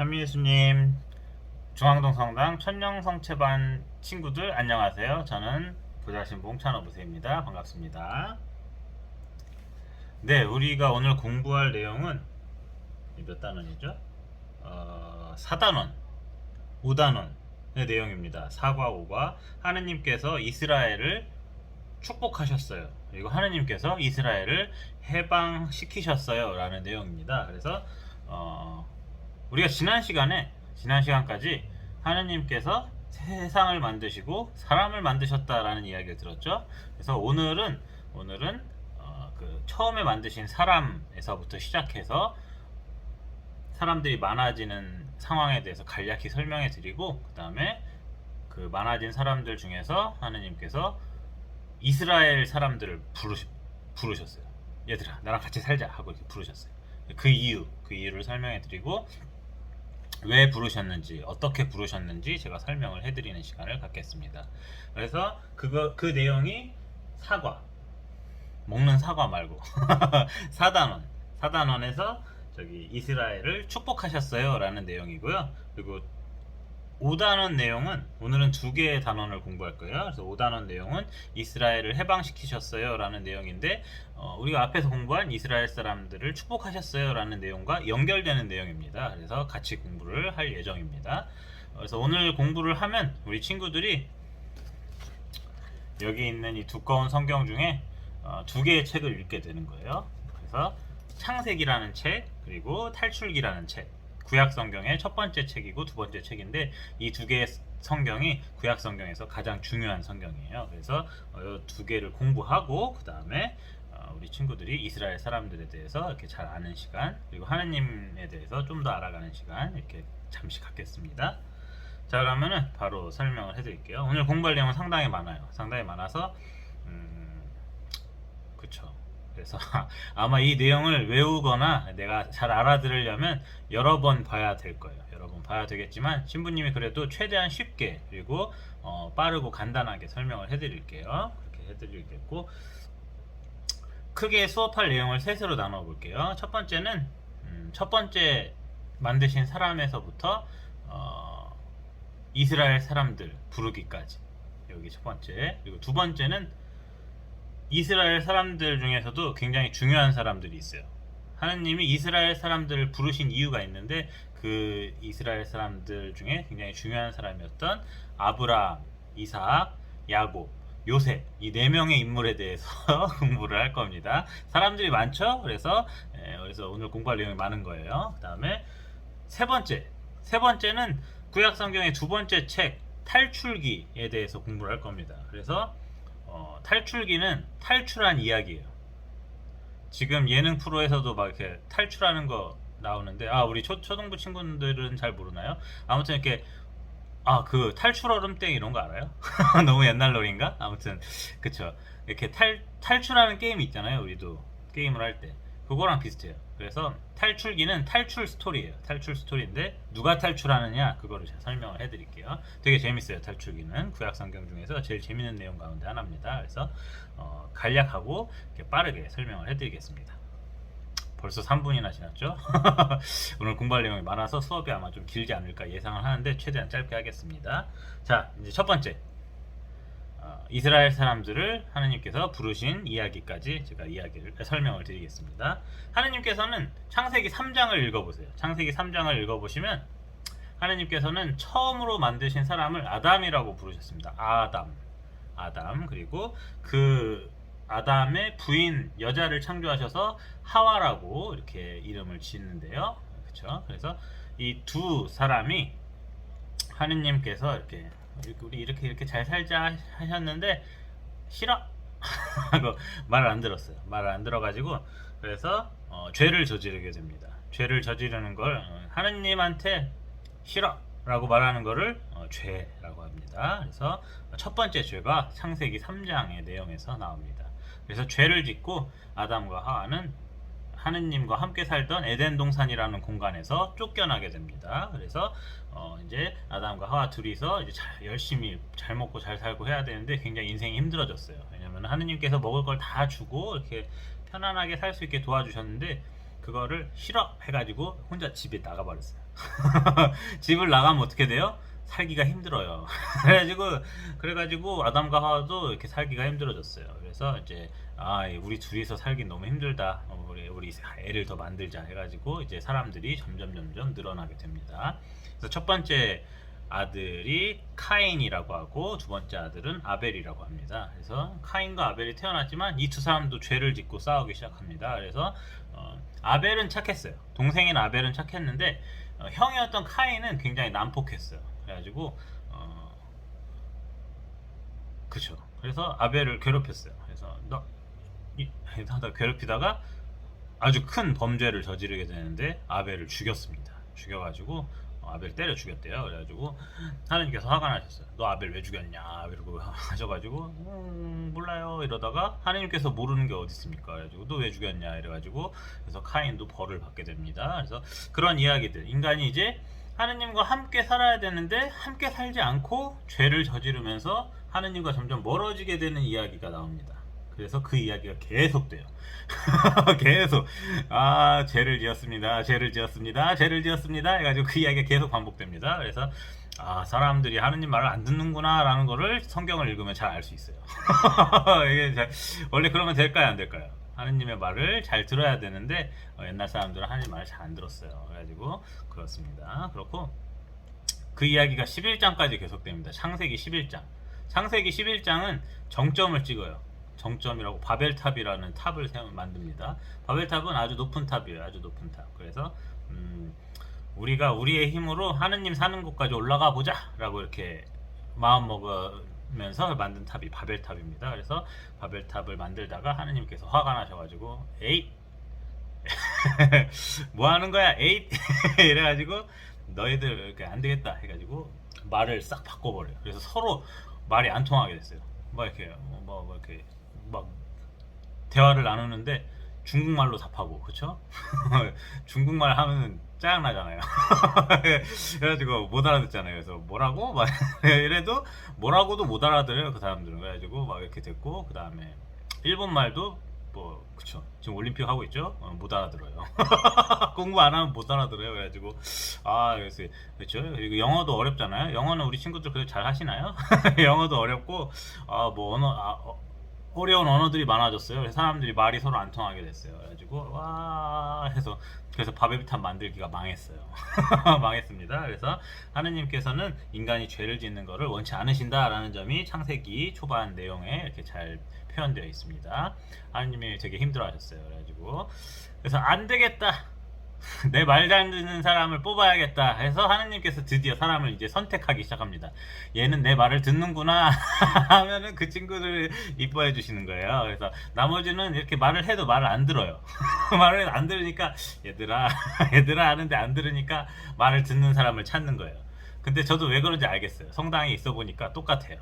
현미예수님, 중앙동 성당 천령성체반 친구들 안녕하세요. 저는 부자신부 홍찬호 부세입니다. 반갑습니다. 네, 우리가 오늘 공부할 내용은 몇 단원이죠? 4단원, 5단원의 내용입니다. 4과 5과 하느님께서 이스라엘을 축복하셨어요. 그리고 하느님께서 이스라엘을 해방시키셨어요 라는 내용입니다. 그래서 우리가 지난 시간까지 하느님께서 세상을 만드시고 사람을 만드셨다라는 이야기를 들었죠. 그래서 오늘은 그 처음에 만드신 사람에서부터 시작해서 사람들이 많아지는 상황에 대해서 간략히 설명해 드리고, 그 다음에 그 많아진 사람들 중에서 하느님께서 이스라엘 사람들을 부르셨어요. 얘들아, 나랑 같이 살자 하고 이렇게 부르셨어요. 그 이유를 설명해 드리고, 왜 부르셨는지, 어떻게 부르셨는지 제가 설명을 해드리는 시간을 갖겠습니다. 그래서 그 내용이 사과, 먹는 사과 말고 4단원에서 저기 이스라엘을 축복하셨어요 라는 내용이고요. 그리고 5단원 내용은 오늘은 두 개의 단원을 공부할 거예요. 그래서 5단원 내용은 이스라엘을 해방시키셨어요 라는 내용인데, 우리가 앞에서 공부한 이스라엘 사람들을 축복하셨어요 라는 내용과 연결되는 내용입니다. 그래서 같이 공부를 할 예정입니다. 그래서 오늘 공부를 하면 우리 친구들이 여기 있는 이 두꺼운 성경 중에 두 개의 책을 읽게 되는 거예요. 그래서 창세기라는 책, 그리고 탈출기라는 책, 구약 성경의 첫 번째 책이고 두 번째 책인데, 이 두 개의 성경이 구약 성경에서 가장 중요한 성경이에요. 그래서 이 두 개를 공부하고, 그 다음에 우리 친구들이 이스라엘 사람들에 대해서 이렇게 잘 아는 시간, 그리고 하느님에 대해서 좀 더 알아가는 시간 이렇게 잠시 갖겠습니다. 자, 그러면은 바로 설명을 해드릴게요. 오늘 공부할 내용은 상당히 많아요. 상당히 많아서 그쵸. 그래서 아마 이 내용을 외우거나 내가 잘 알아들으려면 여러 번 봐야 될 거예요. 여러 번 봐야 되겠지만 신부님이 그래도 최대한 쉽게, 그리고 빠르고 간단하게 설명을 해드릴게요. 그렇게 해드리겠고, 크게 수업할 내용을 셋으로 나눠 볼게요. 첫 번째는 첫 번째 만드신 사람에서부터 이스라엘 사람들 부르기까지, 여기 첫 번째. 그리고 두 번째는 이스라엘 사람들 중에서도 굉장히 중요한 사람들이 있어요. 하느님이 이스라엘 사람들을 부르신 이유가 있는데, 그 이스라엘 사람들 중에 굉장히 중요한 사람이었던 아브라함, 이삭, 야곱, 요셉, 이 네 명의 인물에 대해서 공부를 할 겁니다. 사람들이 많죠? 그래서 오늘 공부할 내용이 많은 거예요. 그 다음에 세 번째는 구약 성경의 두 번째 책 탈출기에 대해서 공부를 할 겁니다. 그래서 탈출기는 탈출한 이야기예요. 지금 예능 프로에서도 막 이렇게 탈출하는 거 나오는데, 우리 초등부 친구들은 잘 모르나요? 아무튼 이렇게 그 탈출 얼음땡 이런 거 알아요? 너무 옛날 놀인가? 아무튼 그쵸. 이렇게 탈출하는 게임이 있잖아요. 우리도 게임을 할 때 그거랑 비슷해요. 그래서 탈출기는 탈출 스토리예요. 탈출 스토리인데 누가 탈출하느냐, 그거를 제가 설명을 해드릴게요. 되게 재밌어요. 탈출기는 구약 성경 중에서 제일 재밌는 내용 가운데 하나입니다. 그래서 간략하고 이렇게 빠르게 설명을 해드리겠습니다. 벌써 3분이나 지났죠? 오늘 공부할 내용이 많아서 수업이 아마 좀 길지 않을까 예상을 하는데 최대한 짧게 하겠습니다. 자, 이제 첫 번째, 이스라엘 사람들을 하느님께서 부르신 이야기까지 제가 설명을 드리겠습니다. 하느님께서는 창세기 3장을 읽어보세요. 창세기 3장을 읽어보시면 하느님께서는 처음으로 만드신 사람을 아담이라고 부르셨습니다. 아담. 그리고 그 아담의 부인 여자를 창조하셔서 하와라고 이렇게 이름을 짓는데요. 그렇죠? 그래서 이 두 사람이 하느님께서 우리 이렇게 잘 살자 하셨는데 싫어 하고 말을 안 들었어요. 말을 안 들어가지고, 그래서 죄를 저지르게 됩니다. 죄를 저지르는 걸 하느님한테 싫어라고 말하는 거를 죄라고 합니다. 그래서 첫 번째 죄가 창세기 3장의 내용에서 나옵니다. 그래서 죄를 짓고 아담과 하와는 하느님과 함께 살던 에덴 동산이라는 공간에서 쫓겨나게 됩니다. 그래서 이제 아담과 하와 둘이서 이제 열심히 잘 먹고 잘 살고 해야 되는데 굉장히 인생이 힘들어졌어요. 왜냐면 하느님께서 먹을 걸 다 주고 이렇게 편안하게 살 수 있게 도와주셨는데 그거를 싫어 해가지고 혼자 집에 나가버렸어요. 집을 나가면 어떻게 돼요? 살기가 힘들어요. 그래가지고 아담과 하와도 이렇게 살기가 힘들어졌어요. 그래서 이제 우리 둘이서 살기 너무 힘들다. 우리 애를 더 만들자 해가지고 이제 사람들이 점점 늘어나게 됩니다. 그래서 첫 번째 아들이 카인이라고 하고 두 번째 아들은 아벨이라고 합니다. 그래서 카인과 아벨이 태어났지만 이 두 사람도 죄를 짓고 싸우기 시작합니다. 그래서 아벨은 착했어요. 동생인 아벨은 착했는데 형이었던 카인은 굉장히 난폭했어요. 그래가지고 그쵸. 그래서 아벨을 괴롭혔어요. 그래서 하다 괴롭히다가 아주 큰 범죄를 저지르게 되는데 아벨을 죽였습니다. 죽여가지고 아벨 때려 죽였대요. 그래가지고 하나님께서 화가 나셨어요. 너 아벨 왜 죽였냐? 이러고 하셔가지고 몰라요 이러다가 하나님께서 모르는 게 어디 있습니까? 그래가지고 너 왜 죽였냐? 이래가지고 그래서 카인도 벌을 받게 됩니다. 그래서 그런 이야기들, 인간이 이제 하느님과 함께 살아야 되는데 함께 살지 않고 죄를 저지르면서 하느님과 점점 멀어지게 되는 이야기가 나옵니다. 그래서 그 이야기가 계속돼요. 계속 죄를 지었습니다. 해가지고 그 이야기가 계속 반복됩니다. 그래서 사람들이 하느님 말을 안 듣는구나 라는 거를 성경을 읽으면 잘 알 수 있어요. 이게 원래 그러면 될까요, 안 될까요? 하느님의 말을 잘 들어야 되는데 옛날 사람들은 하느님 말을 잘 안 들었어요. 그래가지고 그렇습니다. 그렇고 그 이야기가 11장까지 계속됩니다. 창세기 11장. 창세기 11장은 정점을 찍어요. 정점이라고 바벨탑이라는 탑을 만듭니다. 바벨탑은 아주 높은 탑이에요. 아주 높은 탑. 그래서 우리가 우리의 힘으로 하느님 사는 곳까지 올라가 보자 라고 이렇게 마음 먹으면서 만든 탑이 바벨탑입니다. 그래서 바벨탑을 만들다가 하느님께서 화가 나셔가지고 에잇 뭐 하는 거야 에잇 이래가지고 너희들 이렇게 안 되겠다 해가지고 말을 싹 바꿔버려요. 그래서 서로 말이 안 통하게 됐어요. 이렇게 막 대화를 나누는데 중국말로 답하고, 그쵸? 중국말 하면 짜증나잖아요. 그래가지고 못 알아듣잖아요. 그래서 뭐라고? 막 이래도 뭐라고도 못 알아들어요, 그 사람들은. 그래가지고 막 이렇게 됐고, 그 다음에 일본말도 그쵸. 지금 올림픽 하고 있죠? 못 알아들어요. 공부 안 하면 못 알아들어요. 그래가지고 그래서 그렇죠. 그리고 영어도 어렵잖아요. 영어는 우리 친구들 그래도 잘 하시나요? 영어도 어렵고 어려운 언어들이 많아졌어요. 사람들이 말이 서로 안 통하게 됐어요. 그래가지고 그래서 바벨탑 만들기가 망했어요. 망했습니다. 그래서 하느님께서는 인간이 죄를 짓는 것을 원치 않으신다라는 점이 창세기 초반 내용에 이렇게 잘 표현되어 있습니다. 하느님이 되게 힘들어하셨어요. 그래서 안 되겠다. 내 말 잘 듣는 사람을 뽑아야겠다 해서 하느님께서 드디어 사람을 이제 선택하기 시작합니다. 얘는 내 말을 듣는구나 하면은 그 친구를 이뻐해 주시는 거예요. 그래서 나머지는 이렇게 말을 해도 말을 안 들어요. 말을 안 들으니까 얘들아 하는데 안 들으니까 말을 듣는 사람을 찾는 거예요. 근데 저도 왜 그런지 알겠어요. 성당에 있어 보니까 똑같아요.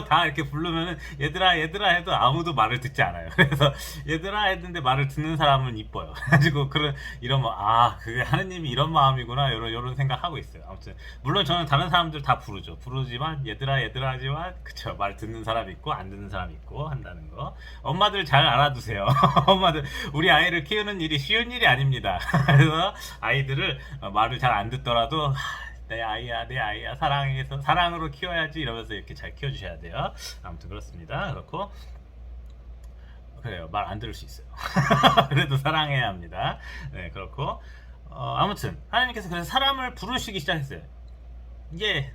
다 이렇게 부르면은 얘들아 해도 아무도 말을 듣지 않아요. 그래서 얘들아 했는데 말을 듣는 사람은 이뻐요. 그래가지고 이러면 그게 하느님이 이런 마음이구나 이런 생각하고 있어요. 아무튼 물론 저는 다른 사람들 다 부르지만 얘들아 하지만 그쵸, 말 듣는 사람 있고 안 듣는 사람 있고 한다는 거. 엄마들 잘 알아두세요. 엄마들, 우리 아이를 키우는 일이 쉬운 일이 아닙니다. 그래서 아이들을 말을 잘 안 듣더라도 내 아이야 사랑으로 키워야지 이러면서 이렇게 잘 키워주셔야 돼요. 아무튼 그렇습니다. 그렇고 그래요. 말 안 들을 수 있어요. 그래도 사랑해야 합니다. 네, 그렇고 아무튼 하나님께서 그래서 사람을 부르시기 시작했어요.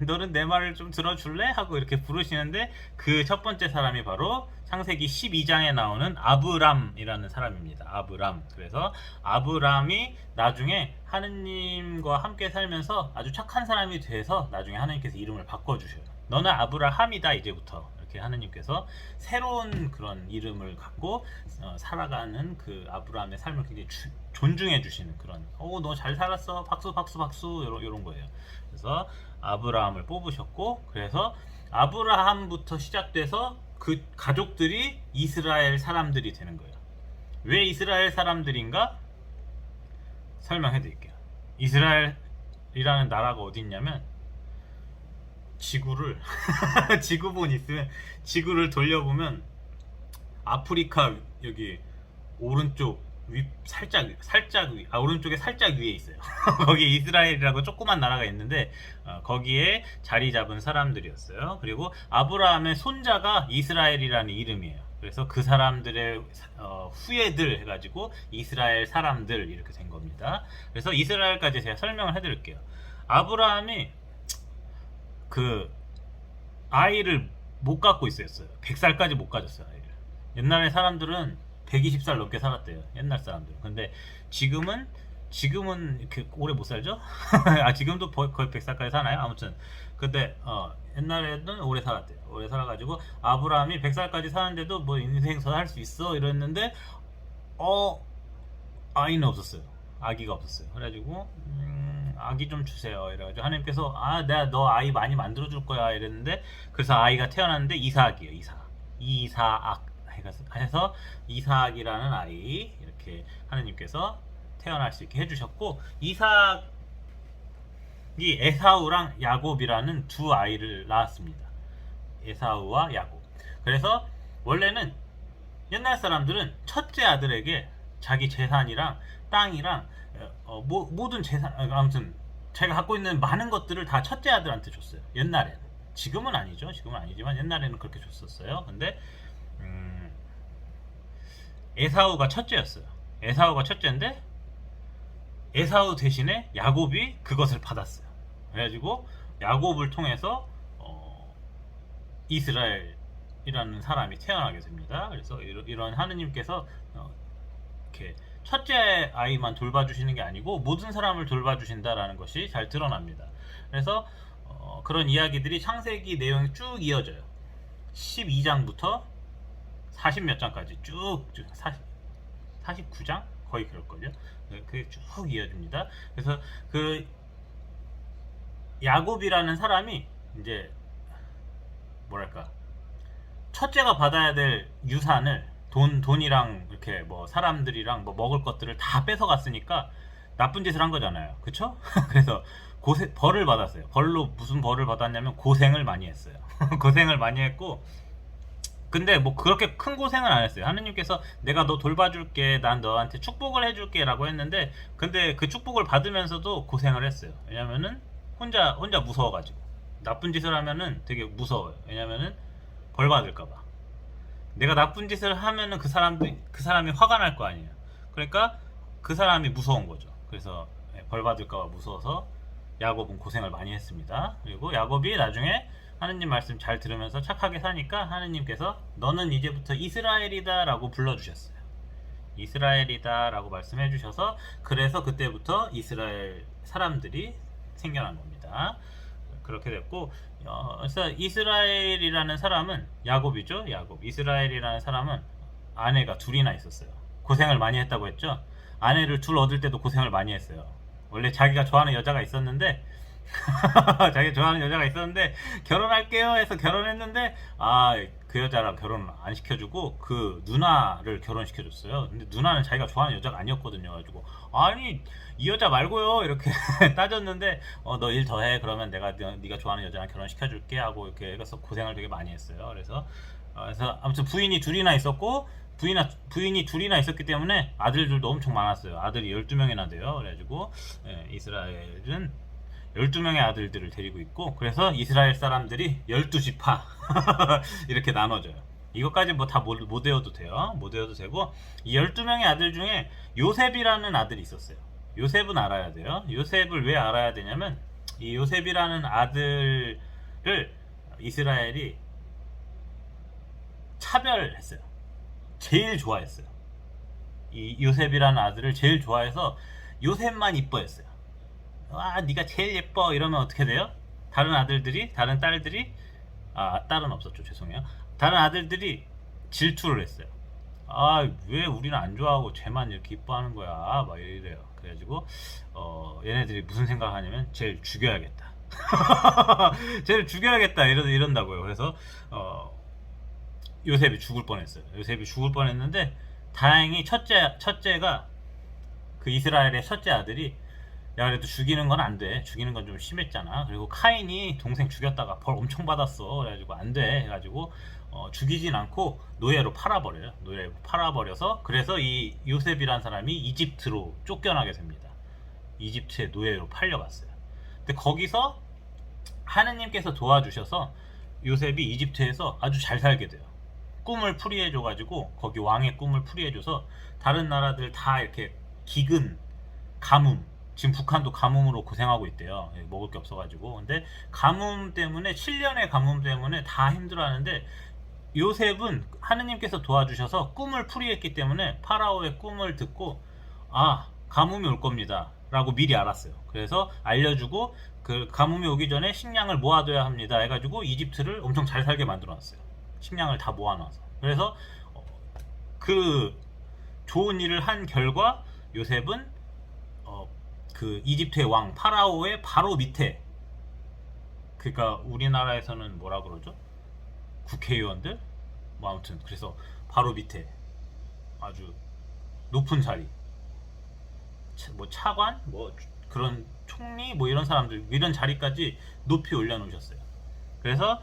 너는 내 말을 좀 들어줄래? 하고 이렇게 부르시는데 그 첫 번째 사람이 바로 창세기 12장에 나오는 아브람이라는 사람입니다. 아브람. 그래서 아브람이 나중에 하느님과 함께 살면서 아주 착한 사람이 돼서 나중에 하느님께서 이름을 바꿔주셔요. 너는 아브라함이다 이제부터. 이렇게 하느님께서 새로운 그런 이름을 갖고 살아가는 그 아브라함의 삶을 굉장히 존중해 주시는 그런 너 잘 살았어 박수 이런 거예요. 그래서 아브라함을 뽑으셨고, 그래서 아브라함부터 시작돼서 그 가족들이 이스라엘 사람들이 되는 거예요. 왜 이스라엘 사람들인가? 설명해 드릴게요. 이스라엘이라는 나라가 어디 있냐면 지구를 지구본 있으면 지구를 돌려보면 아프리카 여기 오른쪽 살짝 위, 오른쪽에 살짝 위에 있어요. 거기에 이스라엘이라고 조그만 나라가 있는데 거기에 자리 잡은 사람들이었어요. 그리고 아브라함의 손자가 이스라엘이라는 이름이에요. 그래서 그 사람들의 후예들 해가지고 이스라엘 사람들 이렇게 된 겁니다. 그래서 이스라엘까지 제가 설명을 해드릴게요. 아브라함이 그 아이를 못 갖고 있었어요. 100살까지 못 가졌어요. 아이를. 옛날에 사람들은 120살 넘게 살았대요. 옛날 사람들. 근데 지금은 이렇게 오래 못 살죠? 지금도 거의 100살까지 사나요? 아무튼 근데 옛날에는 오래 살았대요. 오래 살아가지고 아브라함이 100살까지 사는데도 뭐 인생 더 할 수 있어 이랬는데 아이는 없었어요. 아기가 없었어요. 그래가지고 아기 좀 주세요. 이래가지고 하나님께서 내가 너 아이 많이 만들어 줄 거야 이랬는데 그래서 아이가 태어났는데 이삭이에요. 이삭 해서 이삭이라는 아이 이렇게 하느님께서 태어날 수 있게 해주셨고 이삭이 에사우랑 야곱이라는 두 아이를 낳았습니다. 에사우와 야곱. 그래서 원래는 옛날 사람들은 첫째 아들에게 자기 재산이랑 땅이랑 모든 재산 아무튼 자기가 갖고 있는 많은 것들을 다 첫째 아들한테 줬어요. 옛날에는. 지금은 아니죠. 지금은 아니지만 옛날에는 그렇게 줬었어요. 근데 에사우가 첫째였어요. 에사우가 첫째인데 에사우 대신에 야곱이 그것을 받았어요. 그래가지고 야곱을 통해서 이스라엘이라는 사람이 태어나게 됩니다. 그래서 이런 하느님께서 이렇게 첫째 아이만 돌봐주시는 게 아니고 모든 사람을 돌봐주신다라는 것이 잘 드러납니다. 그래서 그런 이야기들이 창세기 내용이 쭉 이어져요. 12장부터 40몇 장까지 쭉 49장? 거의 그럴걸요. 그게 쭉 이어집니다. 그래서 그 야곱이라는 사람이 이제 뭐랄까 첫째가 받아야 될 유산을 돈이랑 이렇게 뭐 사람들이랑 뭐 먹을 것들을 다 뺏어갔으니까 나쁜 짓을 한 거잖아요. 그쵸? 그래서 벌을 받았어요. 무슨 벌을 받았냐면 고생을 많이 했어요. 고생을 많이 했고 근데 뭐 그렇게 큰 고생은 안 했어요. 하느님께서 내가 너 돌봐줄게, 난 너한테 축복을 해줄게 라고 했는데 근데 그 축복을 받으면서도 고생을 했어요. 왜냐면은 혼자 무서워가지고 나쁜 짓을 하면은 되게 무서워요. 왜냐면은 벌 받을까봐. 내가 나쁜 짓을 하면은 그 사람이 화가 날 거 아니에요. 그러니까 그 사람이 무서운 거죠. 그래서 벌 받을까봐 무서워서 야곱은 고생을 많이 했습니다. 그리고 야곱이 나중에 하느님 말씀 잘 들으면서 착하게 사니까 하느님께서 너는 이제부터 이스라엘이다 라고 불러주셨어요. 이스라엘이다 라고 말씀해 주셔서 그래서 그때부터 이스라엘 사람들이 생겨난 겁니다. 그렇게 됐고 그래서 이스라엘이라는 사람은 야곱이죠. 이스라엘이라는 사람은 아내가 둘이나 있었어요. 고생을 많이 했다고 했죠. 아내를 둘 얻을 때도 고생을 많이 했어요. 원래 자기가 좋아하는 여자가 있었는데 결혼할게요 해서 결혼했는데 그 여자랑 결혼 안 시켜주고 그 누나를 결혼시켜줬어요. 근데 누나는 자기가 좋아하는 여자가 아니었거든요. 가지고 아니 이 여자 말고요 이렇게 따졌는데 너 일 더 해 그러면 내가 네가 좋아하는 여자랑 결혼시켜줄게 하고 이렇게 해서 고생을 되게 많이 했어요. 그래서 아무튼 부인이 둘이나 있었고 부인이 둘이나 있었기 때문에 아들들도 엄청 많았어요. 아들이 12명이나 돼요. 그래가지고 이스라엘은 12명의 아들들을 데리고 있고 그래서 이스라엘 사람들이 12지파 이렇게 나눠져요. 이것까지 뭐 다 못 외워도 돼요. 못 외워도 되고 이 12명의 아들 중에 요셉이라는 아들이 있었어요. 요셉은 알아야 돼요. 요셉을 왜 알아야 되냐면 이 요셉이라는 아들을 이스라엘이 차별했어요. 제일 좋아했어요. 이 요셉이라는 아들을 제일 좋아해서 요셉만 이뻐했어요. 네가 제일 예뻐 이러면 어떻게 돼요? 다른 딸들이 딸은 없었죠. 죄송해요. 다른 아들들이 질투를 했어요. 왜 우리는 안 좋아하고 쟤만 이렇게 이뻐하는 거야 막 이래요. 그래가지고 얘네들이 무슨 생각을 하냐면 쟤를 죽여야겠다. 쟤를 죽여야겠다 이런다고요. 그래서 요셉이 죽을 뻔했어요. 요셉이 죽을 뻔했는데 다행히 첫째가 그 이스라엘의 첫째 아들이 야 그래도 죽이는 건 안 돼. 죽이는 건 좀 심했잖아. 그리고 카인이 동생 죽였다가 벌 엄청 받았어. 그래가지고 안 돼. 해가지고 죽이진 않고 노예로 팔아버려요. 노예로 팔아버려서 그래서 이 요셉이란 사람이 이집트로 쫓겨나게 됩니다. 이집트의 노예로 팔려갔어요. 근데 거기서 하느님께서 도와주셔서 요셉이 이집트에서 아주 잘 살게 돼요. 꿈을 풀이해줘가지고 거기 왕의 꿈을 풀이해줘서 다른 나라들 다 이렇게 기근, 가뭄, 지금 북한도 가뭄으로 고생하고 있대요. 먹을 게 없어가지고. 근데 가뭄 때문에 7년의 가뭄 때문에 다 힘들어하는데 요셉은 하느님께서 도와주셔서 꿈을 풀이했기 때문에 파라오의 꿈을 듣고 아 가뭄이 올 겁니다 라고 미리 알았어요. 그래서 알려주고 그 가뭄이 오기 전에 식량을 모아둬야 합니다 해가지고 이집트를 엄청 잘 살게 만들어놨어요. 식량을 다 모아놔서. 그래서 그 좋은 일을 한 결과 요셉은 그 이집트의 왕 파라오의 바로 밑에, 그러니까 우리나라에서는 뭐라 그러죠? 국회의원들? 뭐 아무튼 그래서 바로 밑에 아주 높은 자리, 뭐 차관? 뭐 그런 총리? 뭐 이런 사람들, 이런 자리까지 높이 올려놓으셨어요. 그래서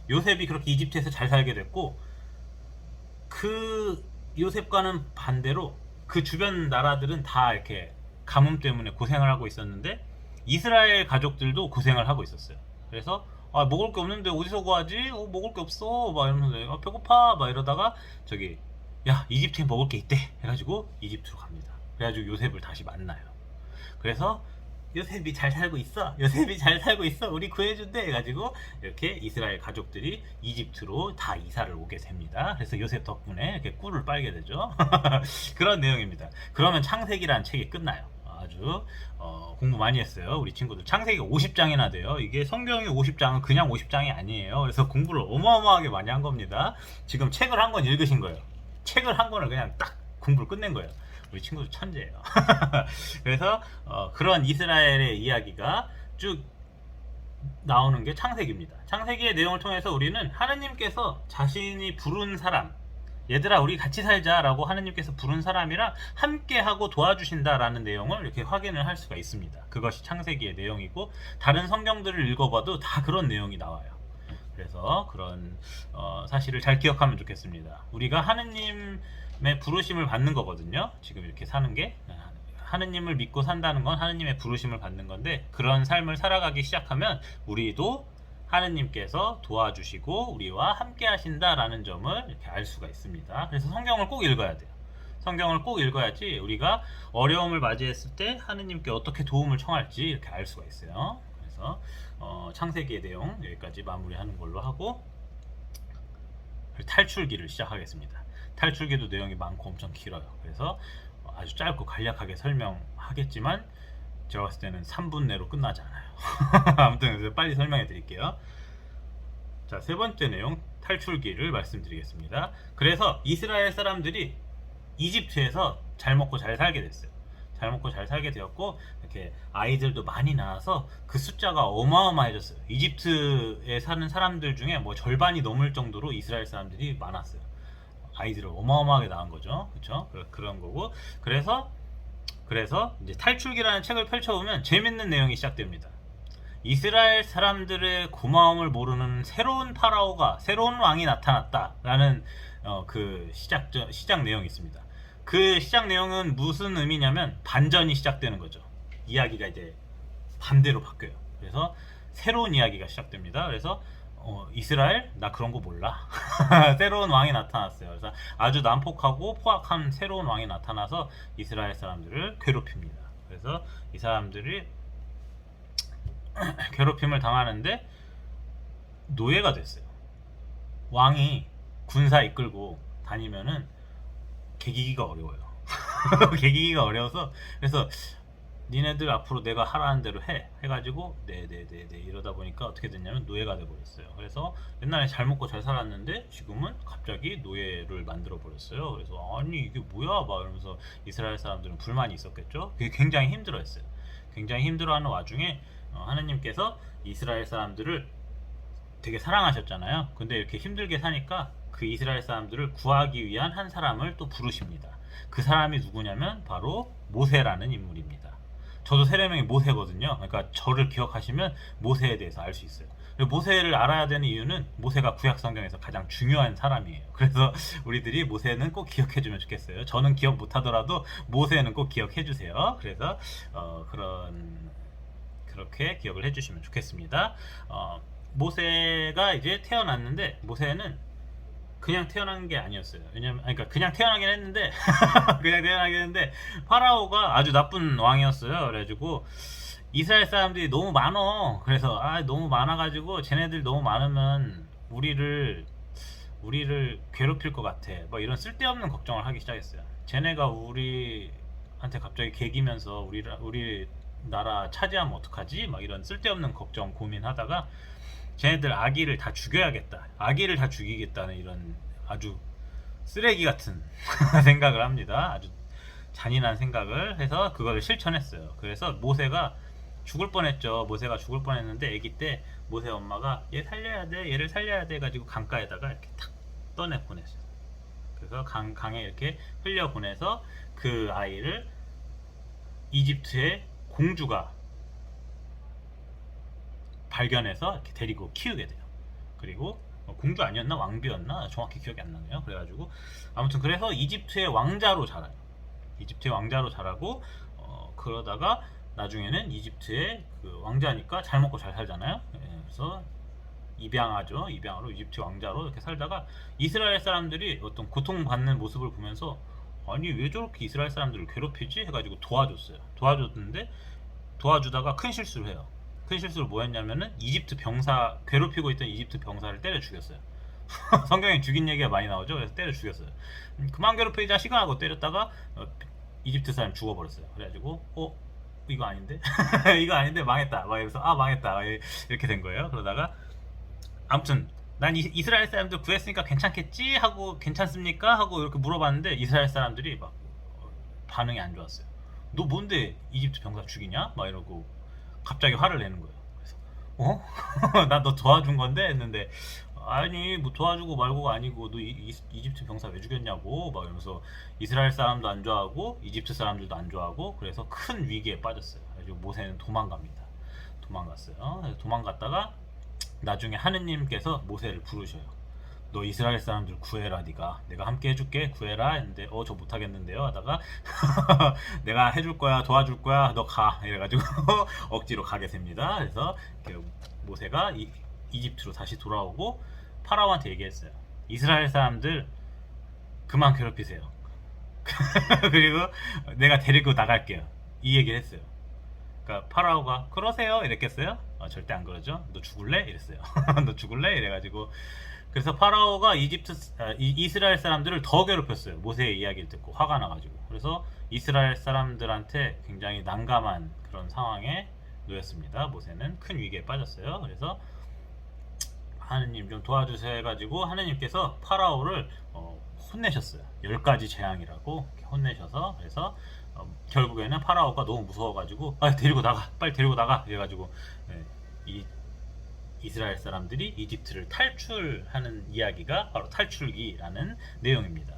요셉이 그렇게 이집트에서 잘 살게 됐고, 그 요셉과는 반대로 그 주변 나라들은 다 이렇게 가뭄 때문에 고생을 하고 있었는데 이스라엘 가족들도 고생을 하고 있었어요. 그래서 아, 먹을 게 없는데 어디서 구하지? 먹을 게 없어. 막 이러면서 배고파. 막 이러다가 저기 야 이집트에 먹을 게 있대 해가지고 이집트로 갑니다. 그래가지고 요셉을 다시 만나요. 그래서 요셉이 잘 살고 있어. 요셉이 잘 살고 있어. 우리 구해준대 해가지고 이렇게 이스라엘 가족들이 이집트로 다 이사를 오게 됩니다. 그래서 요셉 덕분에 이렇게 꿀을 빨게 되죠. 그런 내용입니다. 그러면 창세기라는 책이 끝나요. 아주 공부 많이 했어요. 우리 친구들. 창세기가 50장이나 돼요. 이게 성경이 50장은 그냥 50장이 아니에요. 그래서 공부를 어마어마하게 많이 한 겁니다. 지금 책을 한 권 읽으신 거예요. 책을 한 권을 그냥 딱 공부를 끝낸 거예요. 우리 친구들 천재예요. 그래서 그런 이스라엘의 이야기가 쭉 나오는 게 창세기입니다. 창세기의 내용을 통해서 우리는 하느님께서 자신이 부른 사람, 얘들아 우리 같이 살자 라고 하느님께서 부른 사람이랑 함께하고 도와주신다라는 내용을 이렇게 확인을 할 수가 있습니다. 그것이 창세기의 내용이고 다른 성경들을 읽어봐도 다 그런 내용이 나와요. 그래서 그런 사실을 잘 기억하면 좋겠습니다. 우리가 하느님의 부르심을 받는 거거든요. 지금 이렇게 사는 게 하느님을 믿고 산다는 건 하느님의 부르심을 받는 건데, 그런 삶을 살아가기 시작하면 우리도 하느님께서 도와주시고 우리와 함께 하신다라는 점을 이렇게 알 수가 있습니다. 그래서 성경을 꼭 읽어야 돼요. 성경을 꼭 읽어야지 우리가 어려움을 맞이했을 때 하느님께 어떻게 도움을 청할지 이렇게 알 수가 있어요. 그래서 창세기의 내용 여기까지 마무리하는 걸로 하고 탈출기를 시작하겠습니다. 탈출기도 내용이 많고 엄청 길어요. 그래서 아주 짧고 간략하게 설명하겠지만 제가 봤을 때는 3분 내로 끝나지 않아요. 아무튼 빨리 설명해 드릴게요. 자, 세 번째 내용 탈출기를 말씀드리겠습니다. 그래서 이스라엘 사람들이 이집트에서 잘 먹고 잘 살게 됐어요. 잘 먹고 잘 살게 되었고 이렇게 아이들도 많이 낳아서 그 숫자가 어마어마해졌어요. 이집트에 사는 사람들 중에 뭐 절반이 넘을 정도로 이스라엘 사람들이 많았어요. 아이들을 어마어마하게 낳은 거죠. 그렇죠? 그런 거고, 그래서 이제 탈출기라는 책을 펼쳐보면 재밌는 내용이 시작됩니다. 이스라엘 사람들의 고마움을 모르는 새로운 파라오가, 새로운 왕이 나타났다라는 그 시작 내용이 있습니다. 그 시작 내용은 무슨 의미냐면 반전이 시작되는 거죠. 이야기가 이제 반대로 바뀌어요. 그래서 새로운 이야기가 시작됩니다. 그래서 이스라엘? 나 그런 거 몰라. 새로운 왕이 나타났어요. 그래서 아주 난폭하고 포악한 새로운 왕이 나타나서 이스라엘 사람들을 괴롭힙니다. 그래서 이 사람들이 괴롭힘을 당하는데 노예가 됐어요. 왕이 군사 이끌고 다니면은 개기기가 어려워요. 개기기가 어려워서, 그래서 니네들 앞으로 내가 하라는 대로 해가지고 네네네네 이러다 보니까 어떻게 됐냐면 노예가 돼버렸어요. 그래서 옛날에 잘 먹고 잘 살았는데 지금은 갑자기 노예를 만들어 버렸어요. 그래서 아니 이게 뭐야 막 이러면서 이스라엘 사람들은 불만이 있었겠죠. 그게 굉장히 힘들어했어요. 굉장히 힘들어하는 와중에 하느님께서 이스라엘 사람들을 되게 사랑하셨잖아요. 근데 이렇게 힘들게 사니까 그 이스라엘 사람들을 구하기 위한 한 사람을 또 부르십니다. 그 사람이 누구냐면 바로 모세라는 인물입니다. 저도 세례명이 모세거든요. 그러니까 저를 기억하시면 모세에 대해서 알 수 있어요. 모세를 알아야 되는 이유는 모세가 구약 성경에서 가장 중요한 사람이에요. 그래서 우리들이 모세는 꼭 기억해주면 좋겠어요. 저는 기억 못하더라도 모세는 꼭 기억해주세요. 그래서 그렇게 기억을 해주시면 좋겠습니다. 모세가 이제 태어났는데 모세는 그냥 태어난 게 아니었어요. 왜냐면 그러니까 그냥 태어나긴 했는데 그냥 태어나긴 했는데 파라오가 아주 나쁜 왕이었어요. 그래가지고 이스라엘 사람들이 너무 많어. 그래서 너무 많아가지고 쟤네들 너무 많으면 우리를 괴롭힐 것 같아. 뭐 이런 쓸데없는 걱정을 하기 시작했어요. 쟤네가 우리한테 갑자기 개기면서 우리 나라 차지하면 어떡하지? 막 이런 쓸데없는 걱정 고민하다가 쟤네들 아기를 다 죽여야겠다. 아기를 다 죽이겠다는 이런 아주 쓰레기 같은 생각을 합니다. 아주 잔인한 생각을 해서 그걸 실천했어요. 그래서 모세가 죽을 뻔했죠. 모세가 죽을 뻔했는데 아기 때 모세 엄마가 얘 살려야 돼, 얘를 살려야 돼 가지고 강가에다가 이렇게 탁 떠내 보냈어요. 그래서 강에 이렇게 흘려 보내서 그 아이를 이집트의 공주가 발견해서 이렇게 데리고 키우게 돼요. 그리고 공주 아니었나 왕비였나 정확히 기억이 안 나네요. 그래가지고 아무튼 그래서 이집트의 왕자로 자라요. 이집트의 왕자로 자라고 그러다가 나중에는 이집트의 그 왕자니까 잘 먹고 잘 살잖아요. 그래서 입양하죠. 입양으로 이집트 왕자로 이렇게 살다가 이스라엘 사람들이 어떤 고통받는 모습을 보면서 아니 왜 저렇게 이스라엘 사람들을 괴롭히지? 해가지고 도와줬어요. 도와줬는데 도와주다가 큰 실수를 해요. 큰 실수를 뭐 했냐면은 이집트 병사 괴롭히고 있던 이집트 병사를 때려 죽였어요. 성경에 죽인 얘기가 많이 나오죠. 그래서 때려 죽였어요. 그만 괴롭혀 이 자식아 하고 때렸다가 이집트 사람 죽어버렸어요. 그래가지고 이거 아닌데? 이거 아닌데 망했다. 막 이러면서 망했다. 이렇게 된 거예요. 그러다가 아무튼 난 이스라엘 사람들 구했으니까 괜찮겠지? 하고 괜찮습니까? 하고 이렇게 물어봤는데 이스라엘 사람들이 막 반응이 안 좋았어요. 너 뭔데 이집트 병사 죽이냐? 막 이러고 갑자기 화를 내는 거예요. 그래서 나 너 도와준 건데? 했는데 아니 뭐 도와주고 말고가 아니고 너 이집트 병사 왜 죽였냐고 막 이러면서 이스라엘 사람도 안 좋아하고 이집트 사람들도 안 좋아하고 그래서 큰 위기에 빠졌어요. 그래서 모세는 도망갑니다. 도망갔어요. 도망갔다가 나중에 하느님께서 모세를 부르셔요. 너 이스라엘 사람들 구해라. 내가 함께 해줄게. 구해라 했는데 저 못하겠는데요 하다가 내가 해줄 거야. 도와줄 거야. 너 가. 이래가지고 억지로 가게 됩니다. 그래서 모세가 이집트로 다시 돌아오고 파라오한테 얘기했어요. 이스라엘 사람들 그만 괴롭히세요. 그리고 내가 데리고 나갈게요. 이 얘기를 했어요. 그러니까 파라오가 그러세요? 이랬겠어요? 절대 안 그러죠. 너 죽을래? 이랬어요. 너 죽을래? 이래가지고 그래서 파라오가 이스라엘 사람들을 더 괴롭혔어요. 모세의 이야기를 듣고 화가 나가지고. 그래서 이스라엘 사람들한테 굉장히 난감한 그런 상황에 놓였습니다. 모세는 큰 위기에 빠졌어요. 그래서 하느님 좀 도와주세요 해가지고 하느님께서 파라오를 혼내셨어요. 10가지 재앙이라고 혼내셔서 그래서 결국에는 파라오가 너무 무서워가지고 데리고 나가 빨리 데리고 나가 이래가지고 이스라엘 사람들이 이집트를 탈출하는 이야기가 바로 탈출기라는 내용입니다.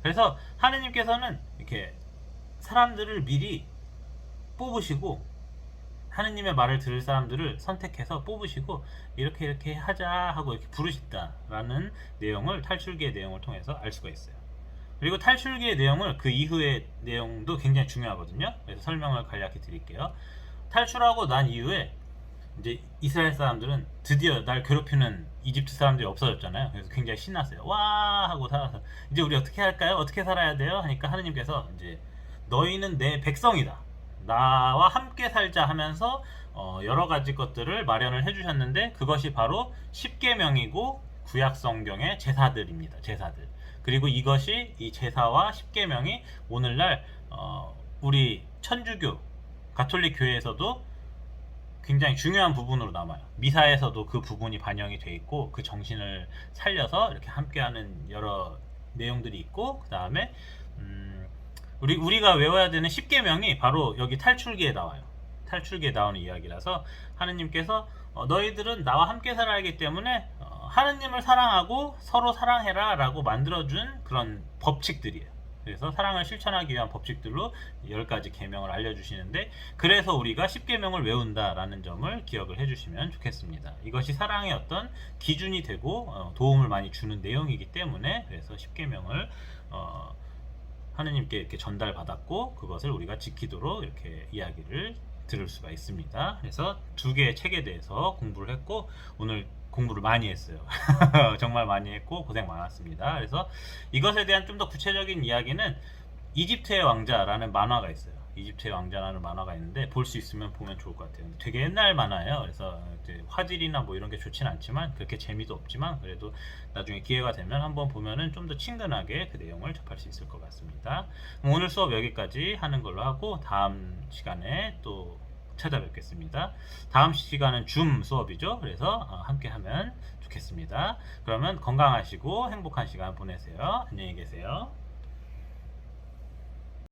그래서 하느님께서는 이렇게 사람들을 미리 뽑으시고 하느님의 말을 들을 사람들을 선택해서 뽑으시고 이렇게 하자 하고 이렇게 부르셨다라는 내용을 탈출기의 내용을 통해서 알 수가 있어요. 그리고 탈출기의 내용을 그 이후의 내용도 굉장히 중요하거든요. 그래서 설명을 간략히 드릴게요. 탈출하고 난 이후에 이제 이스라엘 사람들은 드디어 날 괴롭히는 이집트 사람들이 없어졌잖아요. 그래서 굉장히 신났어요. 와 하고 살아서 이제 우리 어떻게 할까요? 어떻게 살아야 돼요? 하니까 하느님께서 이제 너희는 내 백성이다. 나와 함께 살자 하면서 여러 가지 것들을 마련을 해주셨는데 그것이 바로 십계명이고 구약 성경의 제사들입니다. 제사들. 그리고 이것이 이 제사와 십계명이 오늘날 우리 천주교 가톨릭 교회에서도 굉장히 중요한 부분으로 남아요. 미사에서도 그 부분이 반영이 돼 있고 그 정신을 살려서 이렇게 함께하는 여러 내용들이 있고 그 다음에 우리가 외워야 되는 십계명이 바로 여기 탈출기에 나와요. 탈출기에 나오는 이야기라서 하느님께서 너희들은 나와 함께 살아야 하기 때문에 하느님을 사랑하고 서로 사랑해라라고 만들어준 그런 법칙들이에요. 그래서 사랑을 실천하기 위한 법칙들로 10가지 계명을 알려주시는데, 그래서 우리가 10계명을 외운다라는 점을 기억을 해주시면 좋겠습니다. 이것이 사랑의 어떤 기준이 되고 도움을 많이 주는 내용이기 때문에, 그래서 10계명을 하느님께 이렇게 전달받았고 그것을 우리가 지키도록 이렇게 이야기를 들을 수가 있습니다. 그래서 두 개의 책에 대해서 공부를 했고, 오늘 공부를 많이 했어요. 정말 많이 했고 고생 많았습니다. 그래서 이것에 대한 좀 더 구체적인 이야기는 이집트의 왕자라는 만화가 있어요. 이집트의 왕자라는 만화가 있는데 볼 수 있으면 보면 좋을 것 같아요. 되게 옛날 만화예요. 그래서 화질이나 뭐 이런 게 좋진 않지만, 그렇게 재미도 없지만, 그래도 나중에 기회가 되면 한번 보면은 좀 더 친근하게 그 내용을 접할 수 있을 것 같습니다. 오늘 수업 여기까지 하는 걸로 하고, 다음 시간에 또 찾아뵙겠습니다. 다음 시간은 줌 수업이죠. 그래서 함께 하면 좋겠습니다. 그러면 건강하시고 행복한 시간 보내세요. 안녕히 계세요.